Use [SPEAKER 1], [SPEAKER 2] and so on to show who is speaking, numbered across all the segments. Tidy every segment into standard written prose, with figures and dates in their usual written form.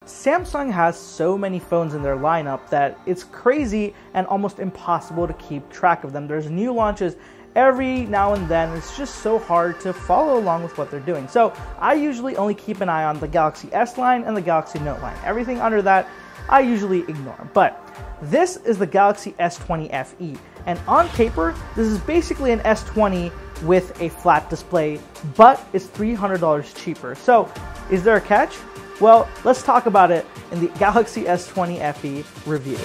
[SPEAKER 1] Samsung has so many phones in their lineup that it's crazy and almost impossible to keep track of them. There's new launches every now and then. It's just so hard to follow along with what they're doing. So I usually only keep an eye on the Galaxy S line and the Galaxy Note line. Everything under that, I usually ignore. But this is the Galaxy S20 FE. And on paper, this is basically an S20 with a flat display, but it's $300 cheaper. So is there a catch? Well, let's talk about it in the Galaxy S20 FE review.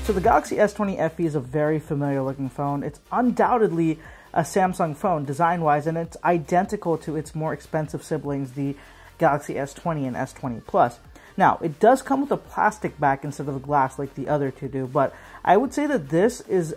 [SPEAKER 1] So the Galaxy S20 FE is a very familiar looking phone. It's undoubtedly a Samsung phone design-wise, and it's identical to its more expensive siblings, the Galaxy S20 and S20 Plus. Now, it does come with a plastic back instead of a glass like the other two do, but I would say that this is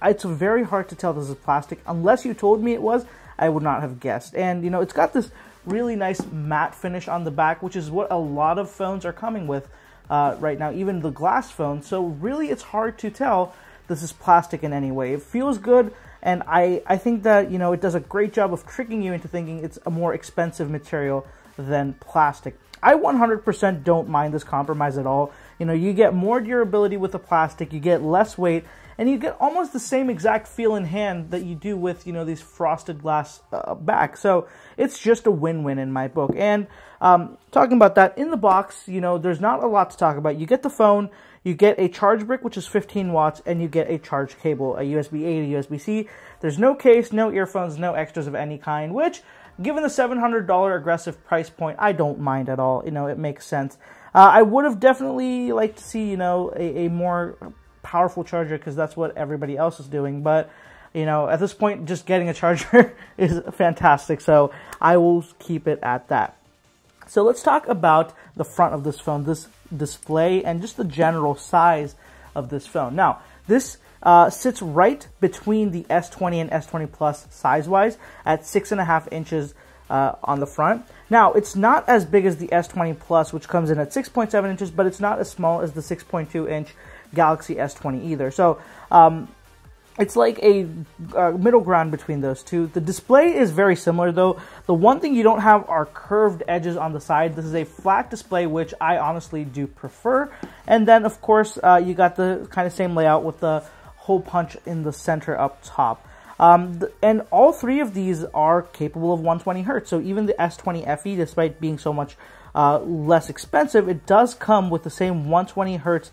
[SPEAKER 1] it's very hard to tell this is plastic. Unless you told me it was, I would not have guessed. And, you know, it's got this really nice matte finish on the back, which is what a lot of phones are coming with right now, even the glass phones. So really, it's hard to tell this is plastic in any way. It feels good, and I think that, you know, it does a great job of tricking you into thinking it's a more expensive material than plastic. I 100% don't mind this compromise at all. You know, you get more durability with the plastic, you get less weight, and you get almost the same exact feel in hand that you do with, you know, these frosted glass back. So it's just a win-win in my book. And talking about that, in the box, you know, there's not a lot to talk about. You get the phone, you get a charge brick, which is 15 watts, and you get a charge cable, a USB-A to USB-C. There's no case, no earphones, no extras of any kind, which, given the $700 aggressive price point, I don't mind at all. You know, it makes sense. I would have definitely liked to see, you know, a more powerful charger, because that's what everybody else is doing. But, you know, at this point, just getting a charger is fantastic. So I will keep it at that. So let's talk about the front of this phone, this display, and just the general size of this phone. Now, this sits right between the S20 and S20 Plus size-wise at 6.5 inches on the front. Now, it's not as big as the S20 Plus, which comes in at 6.7 inches, but it's not as small as the 6.2-inch Galaxy S20 either. So it's like a middle ground between those two. The display is very similar, though. The one thing you don't have are curved edges on the side. This is a flat display, which I honestly do prefer. And then, of course, you got the kind of same layout with the hole punch in the center up top. And all three of these are capable of 120 Hertz. So even the S20 FE, despite being so much less expensive, it does come with the same 120 Hertz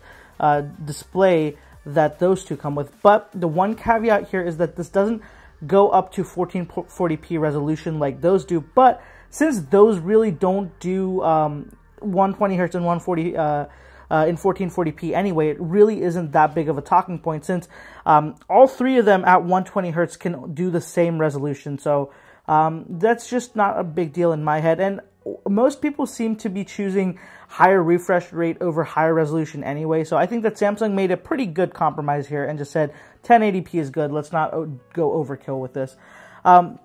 [SPEAKER 1] display that those two come with. But the one caveat here is that this doesn't go up to 1440p resolution like those do. But since those really don't do 120 Hertz and 140 in 1440p anyway, it really isn't that big of a talking point, since all three of them at 120 Hertz can do the same resolution. So that's just not a big deal in my head. And most people seem to be choosing higher refresh rate over higher resolution anyway. So I think that Samsung made a pretty good compromise here and just said 1080p is good. Let's not go overkill with this. And,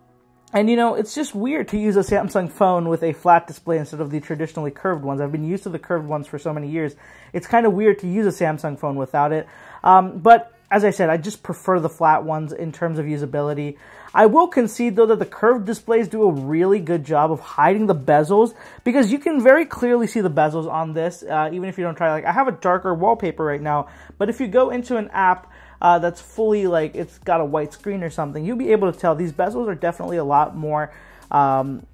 [SPEAKER 1] you know, it's just weird to use a Samsung phone with a flat display instead of the traditionally curved ones. I've been used to the curved ones for so many years. It's kind of weird to use a Samsung phone without it. But as I said, I just prefer the flat ones in terms of usability. I will concede, though, that the curved displays do a really good job of hiding the bezels, because you can very clearly see the bezels on this, even if you don't try. Like, I have a darker wallpaper right now, but if you go into an app that's fully, like, it's got a white screen or something, you'll be able to tell these bezels are definitely a lot more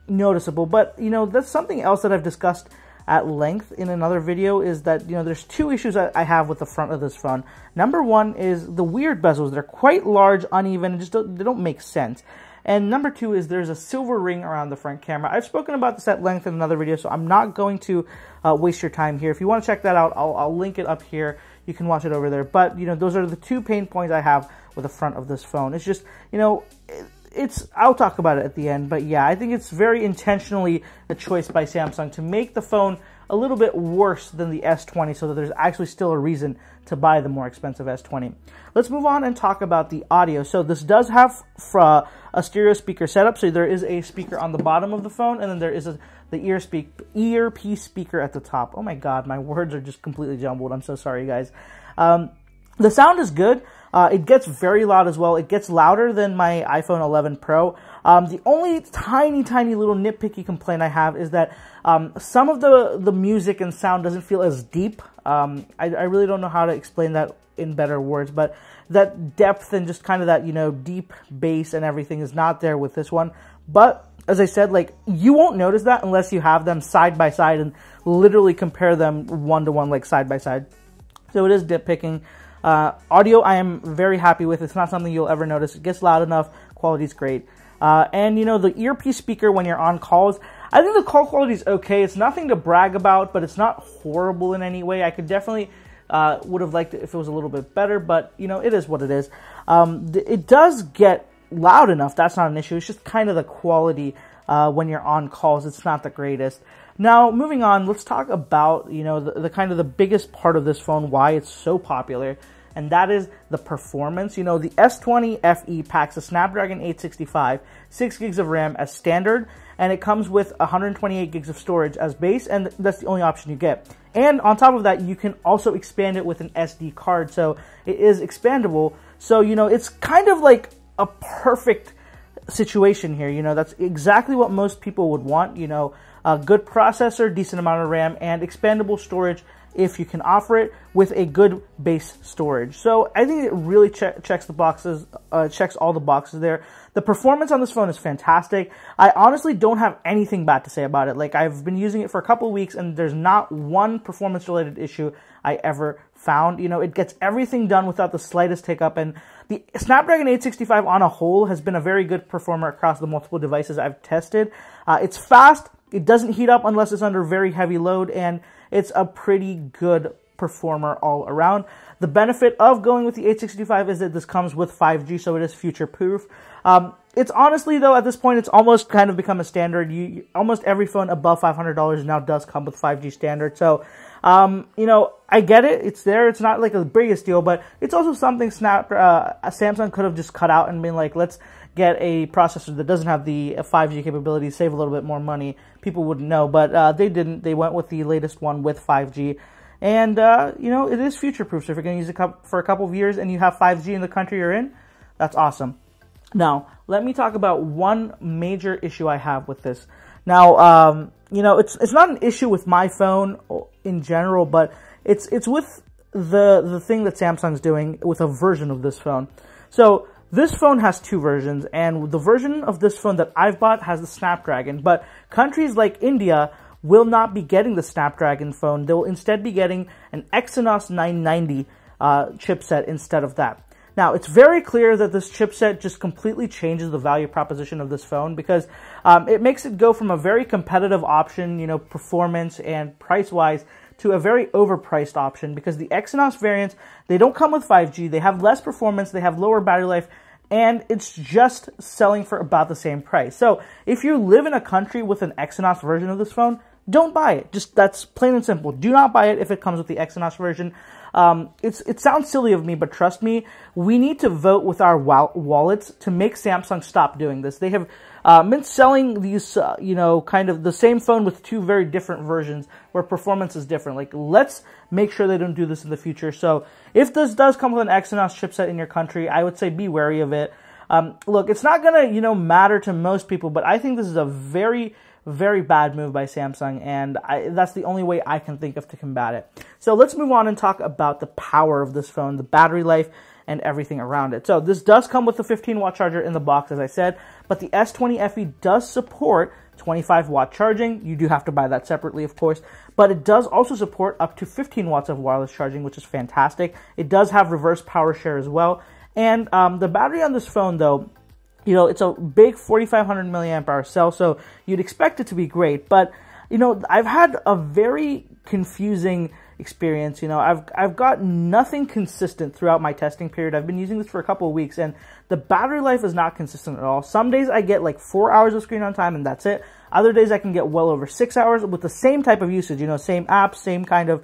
[SPEAKER 1] noticeable. But, you know, that's something else that I've discussed at length in another video, is that, you know, there's two issues that I have with the front of this phone. Number one is the weird bezels. They're quite large, uneven, and they don't make sense. And number two is there's a silver ring around the front camera. I've spoken about this at length in another video, so I'm not going to waste your time here. If you want to check that out, I'll link it up here. You can watch it over there. But, you know, those are the two pain points I have with the front of this phone. It's just, you know, I'll talk about it at the end, but yeah, I think it's very intentionally a choice by Samsung to make the phone a little bit worse than the S20, so that there's actually still a reason to buy the more expensive S20. Let's move on and talk about the audio. So this does have a stereo speaker setup, so there is a speaker on the bottom of the phone, and then there is the earpiece speaker at the top. Oh my god, my words are just completely jumbled. I'm so sorry, guys. The sound is good. It gets very loud as well. It gets louder than my iPhone 11 Pro. The only tiny little nitpicky complaint I have is that some of the music and sound doesn't feel as deep. I really don't know how to explain that in better words, but that depth and just kind of that, you know, deep bass and everything is not there with this one. But as I said, like, you won't notice that unless you have them side by side and literally compare them one-to-one, like side by side. So it is nitpicking. Audio, I am very happy with. It's not something you'll ever notice. It gets loud enough. Quality's great. And, you know, the earpiece speaker when you're on calls, I think the call quality is okay. It's nothing to brag about, but it's not horrible in any way. I could definitely would have liked it if it was a little bit better, but, you know, it is what it is. It does get loud enough. That's not an issue. It's just kind of the quality when you're on calls. It's not the greatest. Now, moving on, let's talk about, you know, the kind of the biggest part of this phone, why it's so popular, and that is the performance. You know, the S20 FE packs a Snapdragon 865, 6 gigs of RAM as standard, and it comes with 128 gigs of storage as base, and that's the only option you get. And on top of that, you can also expand it with an SD card, so it is expandable. So, you know, it's kind of like a perfect situation here. You know, that's exactly what most people would want. You know, a good processor, decent amount of RAM, and expandable storage if you can offer it with a good base storage. So I think it really checks the boxes, checks all the boxes there. The performance on this phone is fantastic. I honestly don't have anything bad to say about it. Like, I've been using it for a couple of weeks and there's not one performance related issue I ever found. You know, it gets everything done without the slightest hiccup, and the Snapdragon 865 on a whole has been a very good performer across the multiple devices I've tested. It's fast, it doesn't heat up unless it's under very heavy load, and it's a pretty good performer all around. The benefit of going with the 865 is that this comes with 5G, so it is future-proof. It's honestly, though, at this point, it's almost kind of become a standard. Almost every phone above $500 now does come with 5G standard. So, you know, I get it. It's there. It's not like the biggest deal, but it's also something Samsung could have just cut out and been like, let's get a processor that doesn't have the 5G capability, save a little bit more money. People wouldn't know, but they didn't. They went with the latest one with 5G. And, you know, it is future-proof. So if you're going to use it for a couple of years and you have 5G in the country you're in, that's awesome. Now, let me talk about one major issue I have with this. Now, you know, it's not an issue with my phone in general, but it's with the thing that Samsung's doing with a version of this phone. So this phone has two versions, and the version of this phone that I've bought has the Snapdragon, but countries like India will not be getting the Snapdragon phone. They will instead be getting an Exynos 990 chipset instead of that. Now, it's very clear that this chipset just completely changes the value proposition of this phone, because it makes it go from a very competitive option, you know, performance and price-wise, to a very overpriced option, because the Exynos variants, they don't come with 5G, they have less performance, they have lower battery life, and it's just selling for about the same price. So if you live in a country with an Exynos version of this phone, don't buy it. Just, that's plain and simple. Do not buy it if it comes with the Exynos version. It sounds silly of me, but trust me, we need to vote with our wallets to make Samsung stop doing this. They have been selling these, you know, kind of the same phone with two very different versions where performance is different. Like, let's make sure they don't do this in the future. So if this does come with an Exynos chipset in your country, I would say be wary of it. Look, it's not going to, you know, matter to most people, but I think this is a very bad move by Samsung, and that's the only way I can think of to combat it. So let's move on and talk about the power of this phone, the battery life, and everything around it. So this does come with a 15-watt charger in the box, as I said, but the S20 FE does support 25-watt charging. You do have to buy that separately, of course, but it does also support up to 15 watts of wireless charging, which is fantastic. It does have reverse power share as well, and the battery on this phone, though, you know, it's a big 4,500 milliamp hour cell, so you'd expect it to be great. But, you know, I've had a very confusing experience. You know, I've got nothing consistent throughout my testing period. I've been using this for a couple of weeks, and the battery life is not consistent at all. Some days I get like 4 hours of screen on time, and that's it. Other days I can get well over 6 hours with the same type of usage. You know, same apps, same kind of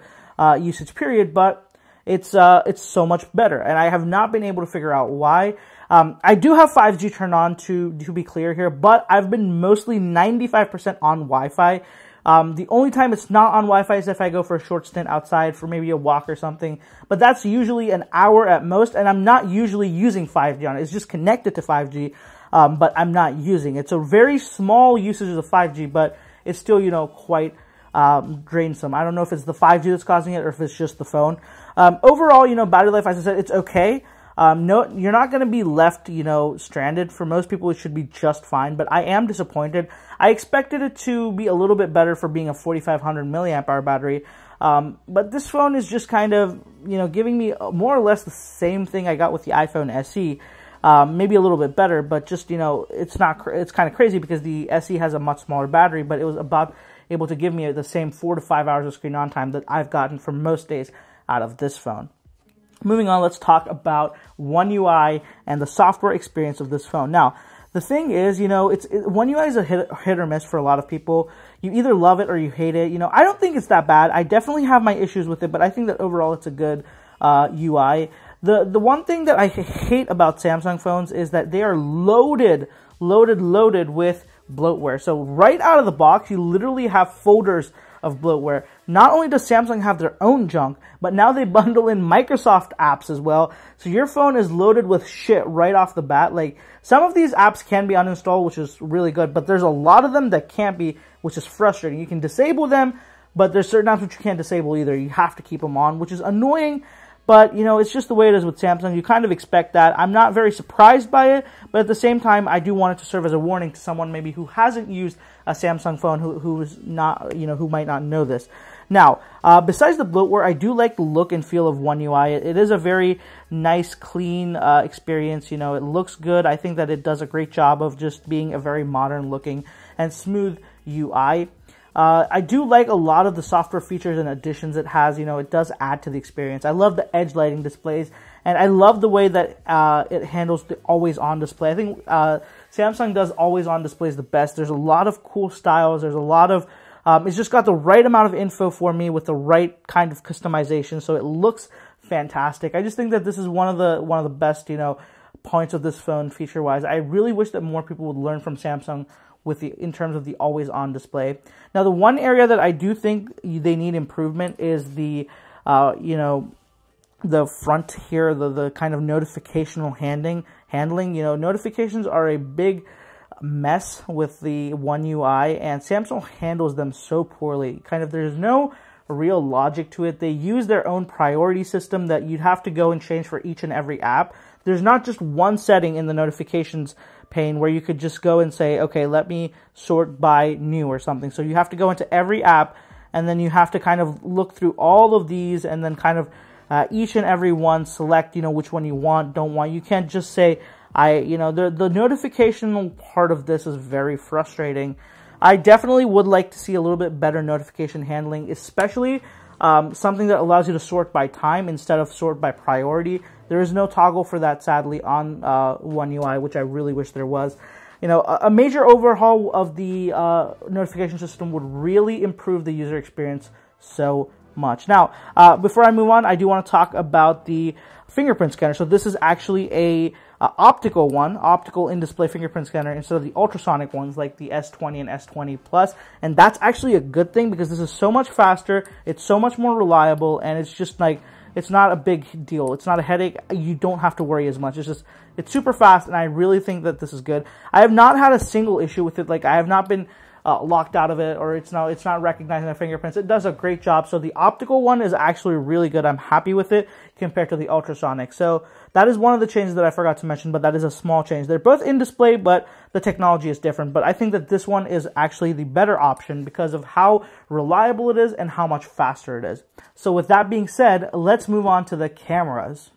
[SPEAKER 1] usage period, but it's so much better, and I have not been able to figure out why. I do have 5G turned on to be clear here, but I've been mostly 95% on Wi-Fi. The only time it's not on Wi-Fi is if I go for a short stint outside for maybe a walk or something, but that's usually an hour at most, and I'm not usually using 5G on it. It's just connected to 5G. but I'm not using it. It's a very small usage of the 5G, but it's still, you know, quite drainsome. I don't know if it's the 5G that's causing it or if it's just the phone. Overall, you know, battery life, as I said, it's okay. No, you're not going to be left, you know, stranded. For most people, it should be just fine, but I am disappointed. I expected it to be a little bit better for being a 4,500 milliamp hour battery, but this phone is just kind of, you know, giving me more or less the same thing I got with the iPhone SE. Maybe a little bit better, but just, you know, it's kind of crazy because the SE has a much smaller battery, but it was about able to give me the same 4 to 5 hours of screen on time that I've gotten for most days out of this phone. Moving on, let's talk about One UI and the software experience of this phone. Now, the thing is, you know, One UI is a hit or miss for a lot of people. You either love it or you hate it. You know, I don't think it's that bad. I definitely have my issues with it, but I think that overall it's a good UI. The one thing that I hate about Samsung phones is that they are loaded with bloatware. So right out of the box, you literally have folders of bloatware. Not only does Samsung have their own junk, but now they bundle in Microsoft apps as well. So your phone is loaded with shit right off the bat. Like, some of these apps can be uninstalled, which is really good, but there's a lot of them that can't be, which is frustrating. You can disable them, but there's certain apps which you can't disable either. You have to keep them on, which is annoying. But, you know, it's just the way it is with Samsung. You kind of expect that. I'm not very surprised by it, but at the same time, I do want it to serve as a warning to someone maybe who hasn't used a Samsung phone, who's not, you know, who might not know this. Now, besides the bloatware, I do like the look and feel of One UI. It is a very nice, clean experience. You know, it looks good. I think that it does a great job of just being a very modern looking and smooth UI. I do like a lot of the software features and additions it has. You know, it does add to the experience. I love the edge lighting displays, and I love the way that it handles the always-on display. I think Samsung does always-on displays the best. There's a lot of cool styles. There's a lot of it's just got the right amount of info for me with the right kind of customization, so it looks fantastic. I just think that this is one of the best, you know, points of this phone feature-wise. I really wish that more people would learn from Samsung in terms of the always-on display. Now, the one area that I do think they need improvement is the, you know, the front here, the kind of notificational handling. You know, notifications are a big mess with the One UI, and Samsung handles them so poorly. Kind of, there's no real logic to it. They use their own priority system that you'd have to go and change for each and every app. There's not just one setting in the notifications pane where you could just go and say, okay, let me sort by new or something. So you have to go into every app, and then you have to kind of look through all of these, and then kind of each and every one select, you know, which one you want, don't want. You can't just say, you know, the notification part of this is very frustrating. I definitely would like to see a little bit better notification handling, especially something that allows you to sort by time instead of sort by priority. There is no toggle for that, sadly, on One UI, which I really wish there was. You know, a major overhaul of the notification system would really improve the user experience so much. Now, before I move on, I do want to talk about the fingerprint scanner. So this is actually a optical in-display fingerprint scanner instead of the ultrasonic ones like the S20 and S20 Plus, and that's actually a good thing because this is so much faster, it's so much more reliable, and it's just like, it's not a big deal. It's not a headache. You don't have to worry as much. It's super fast, and I really think that this is good. I have not had a single issue with it. Like, I have not been locked out of it, or it's not recognizing the fingerprints. It does a great job. So the optical one is actually really good. I'm happy with it compared to the ultrasonic. So that is one of the changes that I forgot to mention, but that is a small change. They're both in display, but the technology is different. But I think that this one is actually the better option because of how reliable it is and how much faster it is. So with that being said, let's move on to the cameras.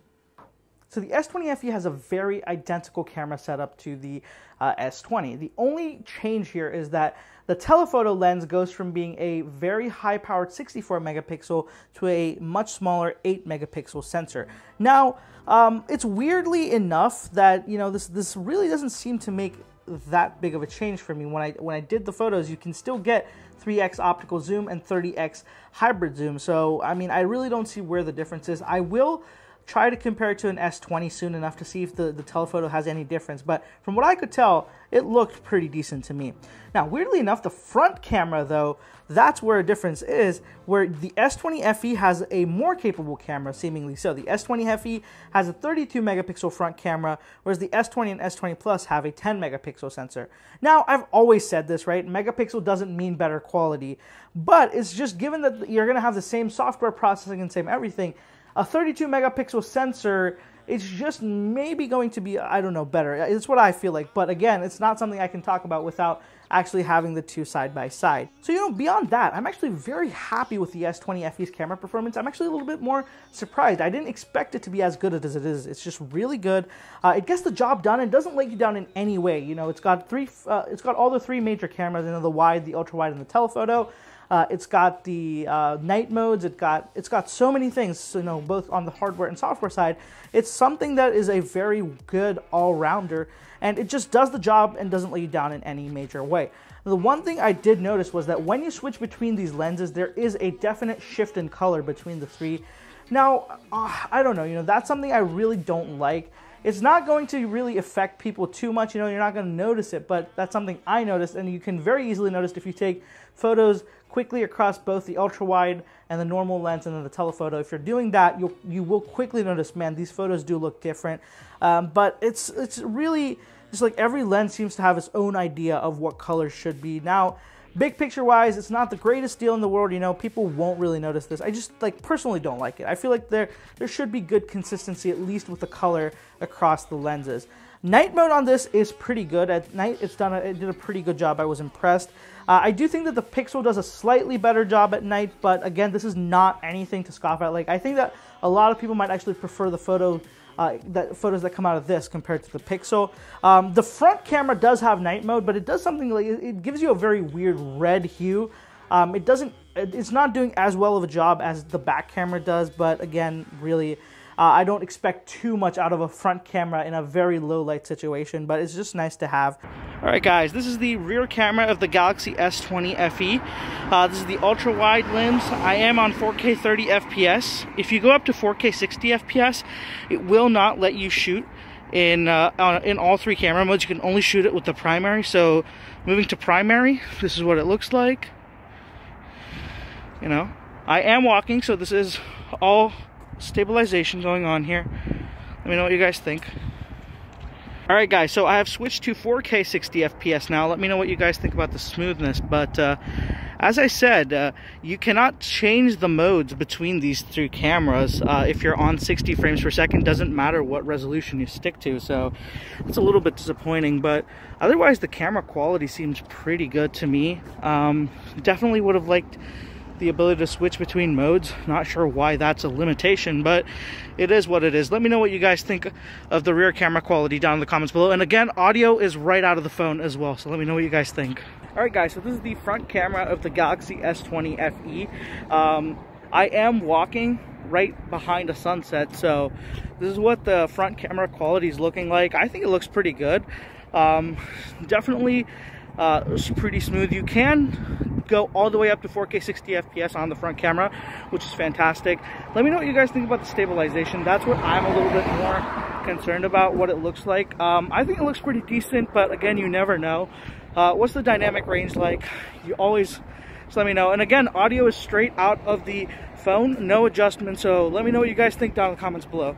[SPEAKER 1] So the S20 FE has a very identical camera setup to the S20. The only change here is that the telephoto lens goes from being a very high-powered 64 megapixel to a much smaller 8 megapixel sensor. Now, it's weirdly enough that, you know, this really doesn't seem to make that big of a change for me. When I did the photos, you can still get 3x optical zoom and 30x hybrid zoom. So, I mean, I really don't see where the difference is. I will try to compare it to an S20 soon enough to see if the telephoto has any difference, but from what I could tell, it looked pretty decent to me. Now, weirdly enough, the front camera, though, that's where a difference is, where the S20 FE has a more capable camera, seemingly so. The S20 FE has a 32 megapixel front camera, whereas the S20 and S20 Plus have a 10 megapixel sensor. Now, I've always said this, right? Megapixel doesn't mean better quality, but it's just given that you're going to have the same software processing and same everything, a 32 megapixel sensor, it's just maybe going to be, I don't know, better. It's what I feel like. But again, it's not something I can talk about without actually having the two side by side. So, beyond that, I'm actually very happy with the S20 FE's camera performance. I'm actually a little bit more surprised. I didn't expect it to be as good as it is. It's just really good. It gets the job done. It doesn't let you down in any way. It's got all the three major cameras, the wide, the ultra-wide, and the telephoto. It's got the night modes. It's got so many things, both on the hardware and software side. It's something that is a very good all-rounder, and it just does the job and doesn't let you down in any major way. The one thing I did notice was that when you switch between these lenses, there is a definite shift in color between the three. Now, I don't know, that's something I really don't like. It's not going to really affect people too much, you're not going to notice it, but that's something I noticed, and you can very easily notice if you take photos quickly across both the ultra-wide and the normal lens and then the telephoto. If you're doing that, you will quickly notice, man, these photos do look different. But it's really just like every lens seems to have its own idea of what colors should be. Now, big picture wise, it's not the greatest deal in the world, people won't really notice this. I just personally don't like it. I feel like there should be good consistency, at least with the color across the lenses. Night mode on this is pretty good. At night, it did a pretty good job. I was impressed. I do think that the Pixel does a slightly better job at night, but again, this is not anything to scoff at. I think that a lot of people might actually prefer the photos that come out of this compared to the Pixel. The front camera does have night mode, but it does something it gives you a very weird red hue. It's not doing as well of a job as the back camera does, but again, really, I don't expect too much out of a front camera in a very low light situation, but it's just nice to have. Alright guys, this is the rear camera of the Galaxy S20 FE. This is the ultra wide lens. I am on 4K 30 FPS. If you go up to 4K 60 FPS, it will not let you shoot in all three camera modes. You can only shoot it with the primary. So moving to primary, this is what it looks like. I am walking, so this is all stabilization going on here. Let me know what you guys think. Alright guys, so I have switched to 4K 60 FPS now. Let me know what you guys think about the smoothness. But as I said, you cannot change the modes between these three cameras if you're on 60 frames per second. Doesn't matter what resolution you stick to, so it's a little bit disappointing, but otherwise the camera quality seems pretty good to me. Definitely would have liked the ability to switch between modes. Not sure why that's a limitation, but it is what it is. Let me know what you guys think of the rear camera quality down in the comments below. And again, audio is right out of the phone as well, so let me know what you guys think. Alright guys, so this is the front camera of the Galaxy S20 FE. I am walking right behind a sunset, so this is what the front camera quality is looking like. I think it looks pretty good. Definitely it's pretty smooth. You can go all the way up to 4K 60 FPS on the front camera, which is fantastic. Let me know what you guys think about the stabilization. That's what I'm a little bit more concerned about, what it looks like. I think it looks pretty decent, but again, you never know. What's the dynamic range like? You always just let me know. And again, audio is straight out of the phone, no adjustment, so let me know what you guys think down in the comments below.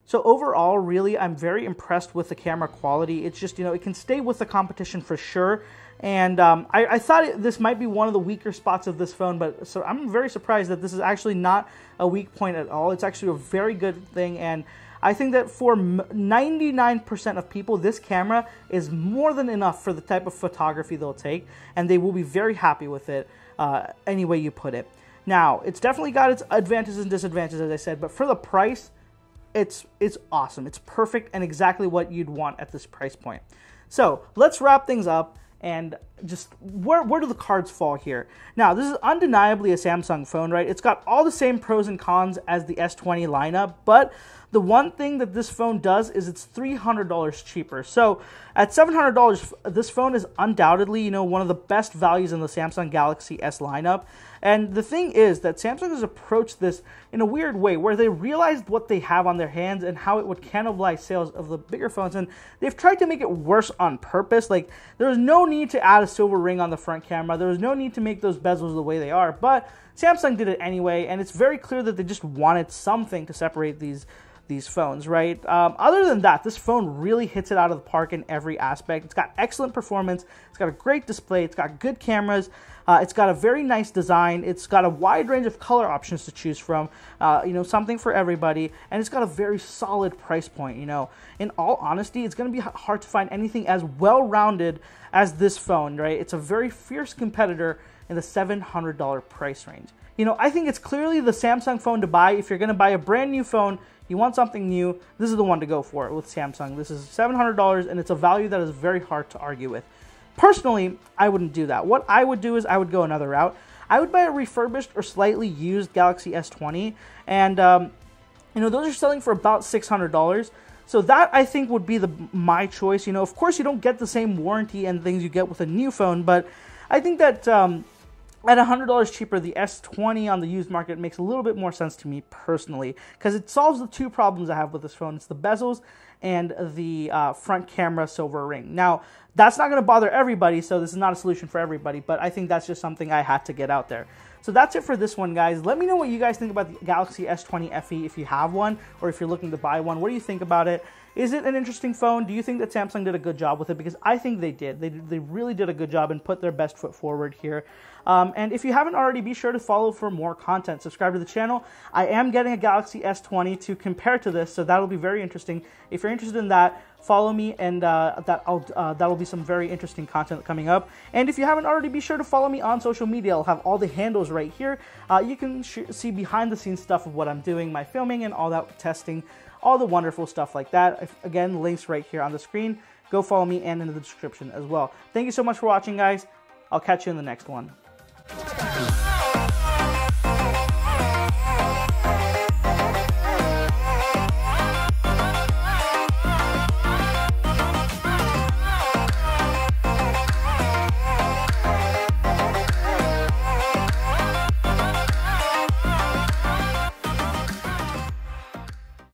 [SPEAKER 1] So overall, really, I'm very impressed with the camera quality. It's just, it can stay with the competition for sure. And I thought this might be one of the weaker spots of this phone, but so I'm very surprised that this is actually not a weak point at all. It's actually a very good thing, and I think that for 99% of people, this camera is more than enough for the type of photography they'll take, and they will be very happy with it any way you put it. Now, it's definitely got its advantages and disadvantages, as I said, but for the price, it's awesome. It's perfect and exactly what you'd want at this price point. So let's wrap things up and just where do the cards fall here? Now, this is undeniably a Samsung phone, right? It's got all the same pros and cons as the S20 lineup, but the one thing that this phone does is it's $300 cheaper. So at $700, this phone is undoubtedly, you know, one of the best values in the Samsung Galaxy S lineup. And the thing is that Samsung has approached this in a weird way where they realized what they have on their hands and how it would cannibalize sales of the bigger phones, and they've tried to make it worse on purpose. Like, there was no need to add a silver ring on the front camera. There was no need to make those bezels the way they are, but Samsung did it anyway, and it's very clear that they just wanted something to separate these phones, right? Other than that, this phone really hits it out of the park in every aspect. It's got excellent performance. It's got a great display. It's got good cameras. It's got a very nice design. It's got a wide range of color options to choose from, you know, something for everybody. And it's got a very solid price point, you know. In all honesty, it's going to be hard to find anything as well-rounded as this phone, right? It's a very fierce competitor in the $700 price range. You know, I think it's clearly the Samsung phone to buy. If you're going to buy a brand new phone, you want something new, this is the one to go for with Samsung. This is $700, and it's a value that is very hard to argue with. Personally, I wouldn't do that. What I would do is I would go another route. I would buy a refurbished or slightly used Galaxy S20, and you know, those are selling for about $600. So that, I think, would be my choice. You know, of course, you don't get the same warranty and things you get with a new phone, but I think that at $100 cheaper, the S20 on the used market makes a little bit more sense to me personally, because it solves the two problems I have with this phone. It's the bezels and the front camera silver ring. Now, that's not going to bother everybody, so this is not a solution for everybody, but I think that's just something I had to get out there. So that's it for this one, guys. Let me know what you guys think about the Galaxy S20 FE if you have one, or if you're looking to buy one. What do you think about it? Is it an interesting phone? Do you think that Samsung did a good job with it? Because I think they did. They really did a good job and put their best foot forward here. And if you haven't already, be sure to follow for more content. Subscribe to the channel. I am getting a Galaxy S20 to compare to this, so that'll be very interesting. If you're interested in that, follow me, and that'll be some very interesting content coming up. And if you haven't already, be sure to follow me on social media. I'll have all the handles right here. You can see behind-the-scenes stuff of what I'm doing, my filming and all that testing, all the wonderful stuff like that. Again, links right here on the screen. Go follow me and in the description as well. Thank you so much for watching, guys. I'll catch you in the next one.